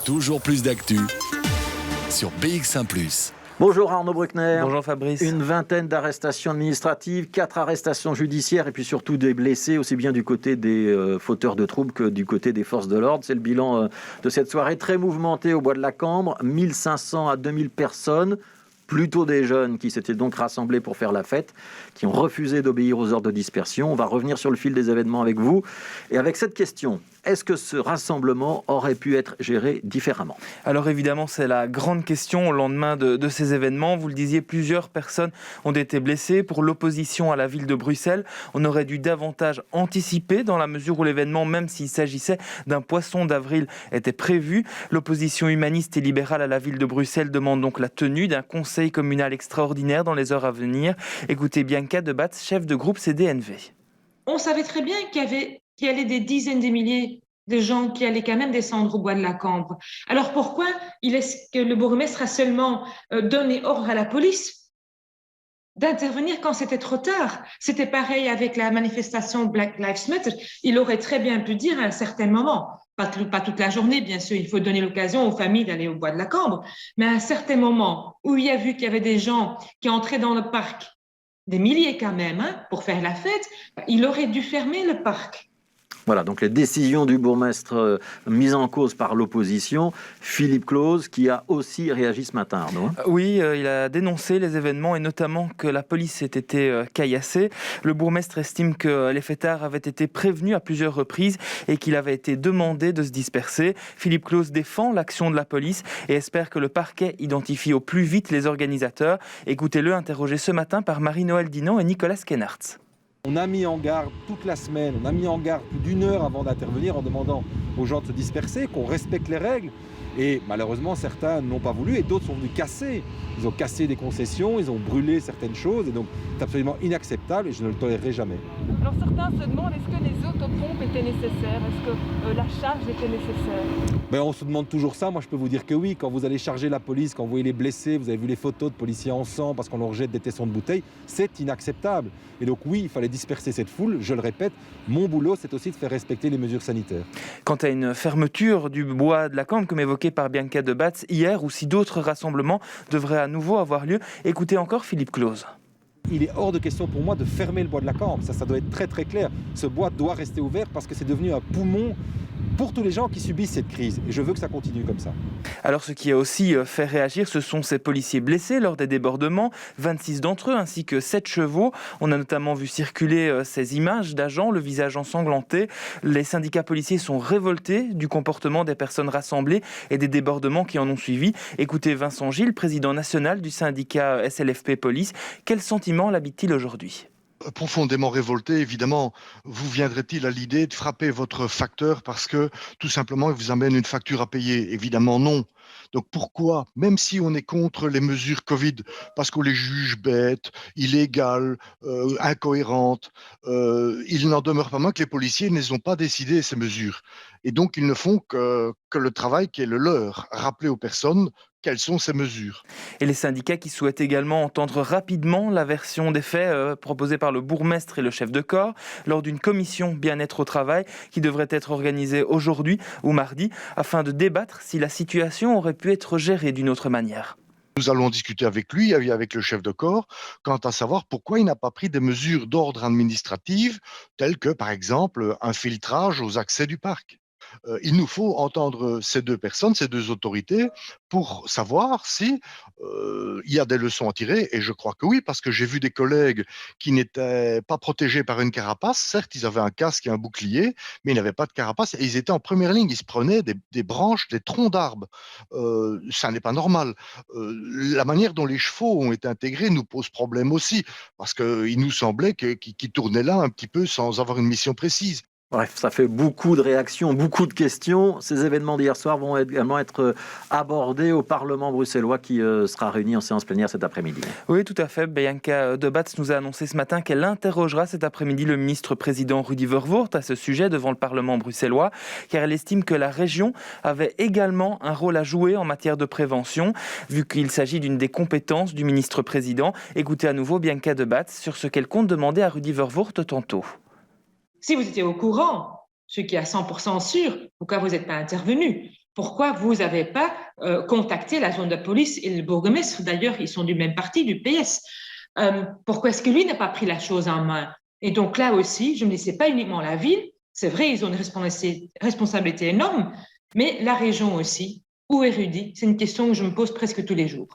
Toujours plus d'actu sur BX1 +. Bonjour Arnaud Bruckner. Bonjour Fabrice. Une vingtaine d'arrestations administratives, 4 arrestations judiciaires et puis surtout des blessés, aussi bien du côté des fauteurs de troubles que du côté des forces de l'ordre. C'est le bilan de cette soirée très mouvementée au Bois de la Cambre. 1500 à 2000 personnes, plutôt des jeunes qui s'étaient donc rassemblés pour faire la fête, qui ont refusé d'obéir aux ordres de dispersion. On va revenir sur le fil des événements avec vous. Et avec cette question, est-ce que ce rassemblement aurait pu être géré différemment ? Alors évidemment, c'est la grande question au lendemain de ces événements. Vous le disiez, plusieurs personnes ont été blessées. Pour l'opposition à la ville de Bruxelles, on aurait dû davantage anticiper dans la mesure où l'événement, même s'il s'agissait d'un poisson d'avril, était prévu. L'opposition humaniste et libérale à la ville de Bruxelles demande donc la tenue d'un conseil communal extraordinaire dans les heures à venir. Écoutez Bianca Debatz, chef de groupe CDNV. On savait très bien qu'il y allait des dizaines de milliers de gens qui allaient quand même descendre au Bois de la Cambre. Alors pourquoi est-ce que le bourgmestre a seulement donné ordre à la police d'intervenir quand c'était trop tard? C'était pareil avec la manifestation Black Lives Matter. Il aurait très bien pu dire à un certain moment, pas toute la journée bien sûr, il faut donner l'occasion aux familles d'aller au Bois de la Cambre, mais à un certain moment où il a vu qu'il y avait des gens qui entraient dans le parc, des milliers quand même, pour faire la fête, il aurait dû fermer le parc. Voilà, donc les décisions du bourgmestre mises en cause par l'opposition. Philippe Claus, qui a aussi réagi ce matin, Arnaud. Oui, il a dénoncé les événements et notamment que la police ait été caillassée. Le bourgmestre estime que les fêtards avaient été prévenus à plusieurs reprises et qu'il avait été demandé de se disperser. Philippe Claus défend l'action de la police et espère que le parquet identifie au plus vite les organisateurs. Écoutez-le, interrogé ce matin par Marie-Noëlle Dinan et Nicolas Kenhardt. On a mis en garde toute la semaine, on a mis en garde plus d'1 heure avant d'intervenir en demandant aux gens de se disperser, qu'on respecte les règles. Et malheureusement, certains n'ont pas voulu et d'autres sont venus casser. Ils ont cassé des concessions, ils ont brûlé certaines choses et donc c'est absolument inacceptable et je ne le tolérerai jamais. Alors certains se demandent, est-ce que les autopompes étaient nécessaires? Est-ce que la charge était nécessaire? On se demande toujours ça. Moi, je peux vous dire que oui. Quand vous allez charger la police, quand vous voyez les blessés, vous avez vu les photos de policiers en sang parce qu'on leur jette des tessons de bouteilles, c'est inacceptable. Et donc oui, il fallait disperser cette foule. Je le répète, mon boulot, c'est aussi de faire respecter les mesures sanitaires. Quant à une fermeture du Bois de la Cambre, comme évoqué par Bianca Debatz hier, ou si d'autres rassemblements devraient à nouveau avoir lieu, écoutez encore Philippe Claus. Il est hors de question pour moi de fermer le Bois de la Cambre. Ça doit être très très clair. Ce bois doit rester ouvert parce que c'est devenu un poumon pour tous les gens qui subissent cette crise. Et je veux que ça continue comme ça. Alors ce qui a aussi fait réagir, ce sont ces policiers blessés lors des débordements, 26 d'entre eux ainsi que 7 chevaux. On a notamment vu circuler ces images d'agents, le visage ensanglanté. Les syndicats policiers sont révoltés du comportement des personnes rassemblées et des débordements qui en ont suivi. Écoutez Vincent Gilles, président national du syndicat SLFP Police. Quel sentiment l'habite-t-il aujourd'hui ? Profondément révolté, évidemment, vous viendrait-il à l'idée de frapper votre facteur parce que, tout simplement, il vous amène une facture à payer? Évidemment, non. Donc pourquoi, même si on est contre les mesures Covid, parce qu'on les juge bêtes, illégales, incohérentes, il n'en demeure pas moins que les policiers ne les ont pas décidées, ces mesures. Et donc, ils ne font que le travail qui est le leur, rappeler aux personnes quelles sont ces mesures. Et les syndicats qui souhaitent également entendre rapidement la version des faits proposée par le bourgmestre et le chef de corps lors d'une commission bien-être au travail qui devrait être organisée aujourd'hui ou mardi afin de débattre si la situation aurait pu être gérée d'une autre manière. Nous allons discuter avec lui, avec le chef de corps, quant à savoir pourquoi il n'a pas pris des mesures d'ordre administratif, telles que, par exemple, un filtrage aux accès du parc. Il nous faut entendre ces 2 personnes, ces 2 autorités, pour savoir si il y a des leçons à tirer. Et je crois que oui, parce que j'ai vu des collègues qui n'étaient pas protégés par une carapace. Certes, ils avaient un casque et un bouclier, mais ils n'avaient pas de carapace. Et ils étaient en première ligne. Ils se prenaient des branches, des troncs d'arbres. Ça n'est pas normal. La manière dont les chevaux ont été intégrés nous pose problème aussi, parce qu'il nous semblait qu'ils tournaient là un petit peu sans avoir une mission précise. Bref, ça fait beaucoup de réactions, beaucoup de questions. Ces événements d'hier soir vont également être abordés au Parlement bruxellois qui sera réuni en séance plénière cet après-midi. Oui, tout à fait. Bianca Debatz nous a annoncé ce matin qu'elle interrogera cet après-midi le ministre-président Rudy Verwoerd à ce sujet devant le Parlement bruxellois, car elle estime que la région avait également un rôle à jouer en matière de prévention, vu qu'il s'agit d'une des compétences du ministre-président. Écoutez à nouveau Bianca Debatz sur ce qu'elle compte demander à Rudy Verwoerd tantôt. Si vous étiez au courant, ce qui est à 100% sûr, pourquoi vous n'êtes pas intervenu? pourquoi vous n'avez pas contacté la zone de police et le bourgmestre? D'ailleurs, ils sont du même parti, du PS. Pourquoi est-ce que lui n'a pas pris la chose en main? Et donc là aussi, je me dis, c'est pas uniquement la ville, c'est vrai, ils ont une responsabilité énorme, mais la région aussi, où est Rudy? C'est une question que je me pose presque tous les jours.